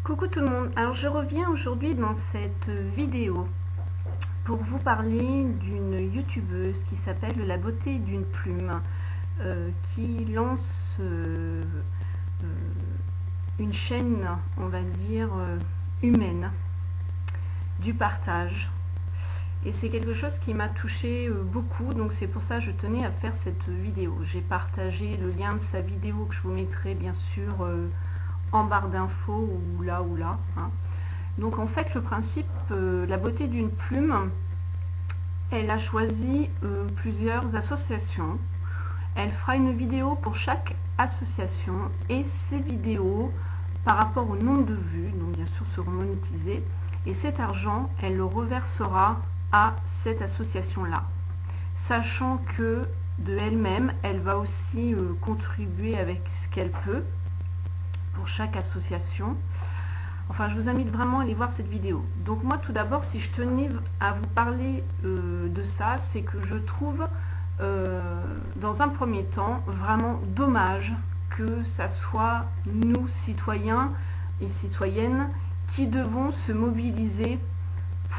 Coucou tout le monde, alors je reviens aujourd'hui dans cette vidéo pour vous parler d'une youtubeuse qui s'appelle La Beauté d'une Plume, qui lance une chaîne, on va dire, humaine, du partage. Et c'est quelque chose qui m'a touché beaucoup, donc c'est pour ça que je tenais à faire cette vidéo. J'ai partagé le lien de sa vidéo que je vous mettrai bien sûr en barre d'infos ou là hein. Donc en fait le principe, La Beauté d'une Plume, elle a choisi plusieurs associations. Elle fera une vidéo pour chaque association et ces vidéos par rapport au nombre de vues, donc bien sûr seront monétisées, et cet argent elle le reversera à cette association là, sachant que de elle-même elle va aussi contribuer avec ce qu'elle peut pour chaque association. Enfin, je vous invite vraiment à aller voir cette vidéo. Donc moi, tout d'abord, si je tenais à vous parler de ça, c'est que je trouve, dans un premier temps, vraiment dommage que ça soit nous, citoyens et citoyennes, qui devons se mobiliser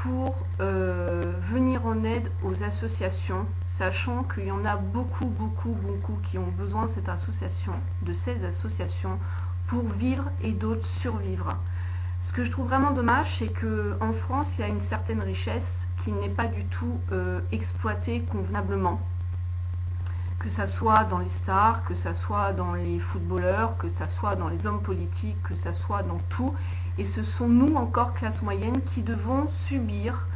pour venir en aide aux associations, sachant qu'il y en a beaucoup qui ont besoin de ces associations pour vivre et d'autres survivre. Ce que je trouve vraiment dommage, c'est qu'en France, il y a une certaine richesse qui n'est pas du tout exploitée convenablement. Que ça soit dans les stars, que ça soit dans les footballeurs, que ça soit dans les hommes politiques, que ça soit dans tout. Et ce sont nous, encore classe moyenne, qui devons subir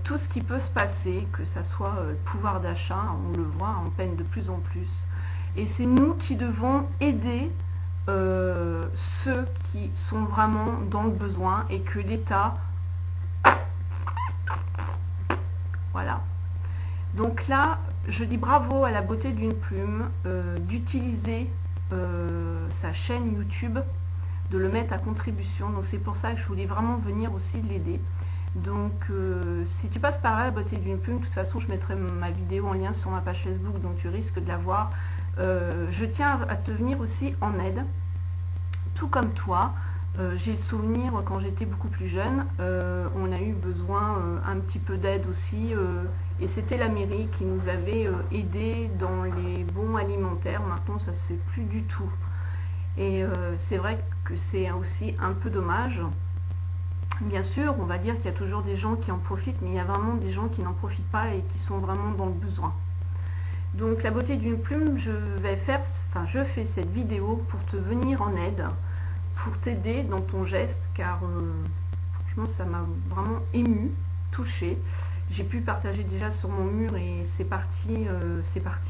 tout ce qui peut se passer, que ça soit pouvoir d'achat, on le voit, on peine de plus en plus. Et c'est nous qui devons aider ceux qui sont vraiment dans le besoin et que l'État, voilà. Donc là, je dis bravo à La Beauté d'une Plume d'utiliser sa chaîne YouTube, de le mettre à contribution. Donc c'est pour ça que je voulais vraiment venir aussi l'aider. Donc si tu passes par là, La Beauté d'une Plume, de toute façon je mettrai ma vidéo en lien sur ma page Facebook, donc tu risques de la voir. Je tiens à te venir aussi en aide, tout comme toi. J'ai le souvenir quand j'étais beaucoup plus jeune, on a eu besoin un petit peu d'aide aussi, et c'était la mairie qui nous avait aidés dans les bons alimentaires. Maintenant ça se fait plus du tout, et c'est vrai que c'est aussi un peu dommage. Bien sûr, on va dire qu'il y a toujours des gens qui en profitent, mais il y a vraiment des gens qui n'en profitent pas et qui sont vraiment dans le besoin. Donc La Beauté d'une Plume, je fais cette vidéo pour te venir en aide, pour t'aider dans ton geste, car franchement ça m'a vraiment ému, touchée. J'ai pu partager déjà sur mon mur et c'est parti,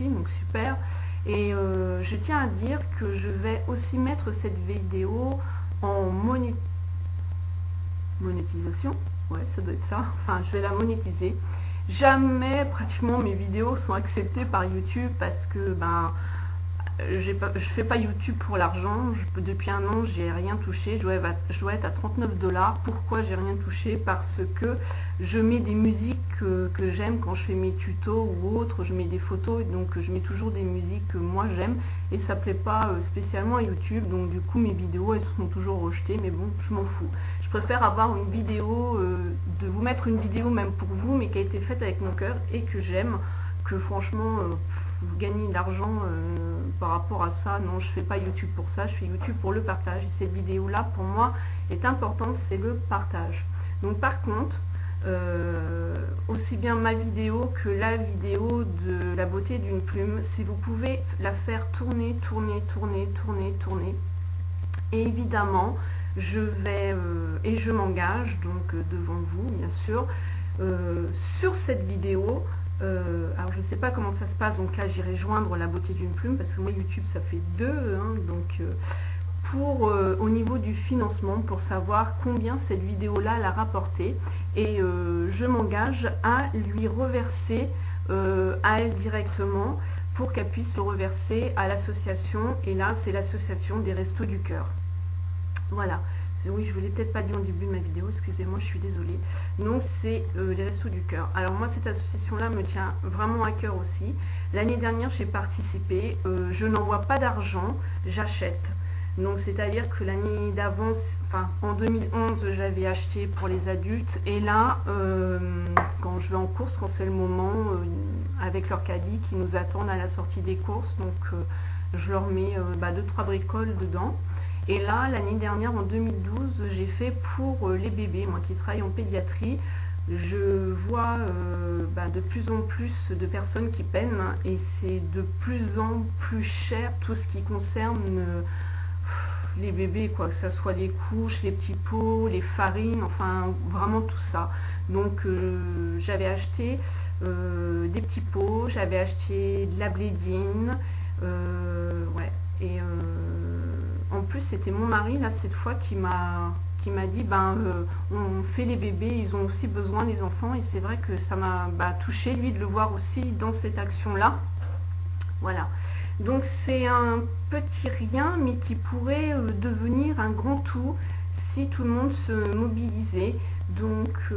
donc super. Et je tiens à dire que je vais aussi mettre cette vidéo en monétisation, ouais ça doit être ça, enfin je vais la monétiser. Jamais pratiquement mes vidéos sont acceptées par YouTube parce que je fais pas YouTube pour l'argent. Depuis un an j'ai rien touché, je dois être à 39 $. Pourquoi j'ai rien touché? Parce que je mets des musiques que j'aime quand je fais mes tutos ou autres, je mets des photos, donc je mets toujours des musiques que moi j'aime et ça plaît pas spécialement à YouTube, donc du coup mes vidéos elles sont toujours rejetées, mais bon je m'en fous. Je préfère avoir une vidéo, de vous mettre une vidéo même pour vous, mais qui a été faite avec mon cœur et que j'aime, que franchement gagner de l'argent par rapport à ça, non, je fais pas YouTube pour ça, je fais YouTube pour le partage, et cette vidéo là pour moi est importante, c'est le partage. Donc par contre, aussi bien ma vidéo que la vidéo de La Beauté d'une Plume, si vous pouvez la faire tourner, et évidemment je vais et je m'engage donc devant vous bien sûr sur cette vidéo. Alors je ne sais pas comment ça se passe, donc là j'irai joindre La Beauté d'une Plume parce que moi YouTube ça fait 2, hein, donc pour au niveau du financement, pour savoir combien cette vidéo là l'a rapporté, et je m'engage à lui reverser à elle directement pour qu'elle puisse le reverser à l'association, et là c'est l'association des Restos du Cœur. Voilà. Oui, je ne vous l'ai peut-être pas dit en début de ma vidéo, excusez-moi, je suis désolée. Donc c'est les Restos du Cœur. Alors moi, cette association-là me tient vraiment à cœur aussi. L'année dernière, j'ai participé. Je n'envoie pas d'argent, j'achète. Donc c'est-à-dire que l'année d'avant, enfin en 2011, j'avais acheté pour les adultes. Et là, quand je vais en course, quand c'est le moment, avec leur caddie qui nous attendent à la sortie des courses, donc je leur mets 2-3 bricoles dedans. Et là, l'année dernière, en 2012, j'ai fait pour les bébés, moi qui travaille en pédiatrie. Je vois de plus en plus de personnes qui peinent et c'est de plus en plus cher tout ce qui concerne les bébés, quoi, que ce soit les couches, les petits pots, les farines, enfin vraiment tout ça. Donc j'avais acheté des petits pots, j'avais acheté de la blédine, ouais, et en plus c'était mon mari là cette fois qui m'a dit on fait les bébés, ils ont aussi besoin les enfants, et c'est vrai que ça m'a touché lui de le voir aussi dans cette action là. Voilà, donc c'est un petit rien mais qui pourrait devenir un grand tout si tout le monde se mobilisait. Donc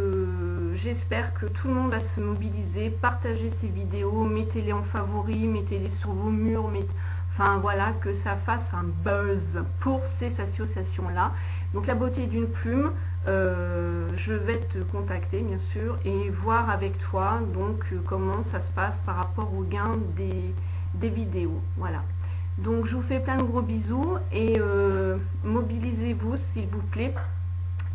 j'espère que tout le monde va se mobiliser, partagez ces vidéos, mettez-les en favoris, mettez-les sur vos murs, enfin voilà, que ça fasse un buzz pour ces associations-là. Donc la beauté d'une plume, je vais te contacter bien sûr et voir avec toi donc comment ça se passe par rapport au gain des vidéos. Voilà. Donc je vous fais plein de gros bisous et mobilisez-vous s'il vous plaît.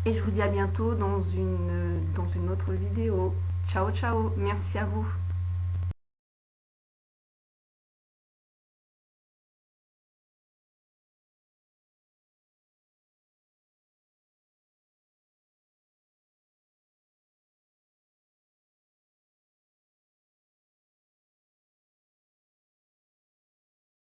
Et je vous dis à bientôt dans une autre vidéo. Ciao, ciao. Merci à vous.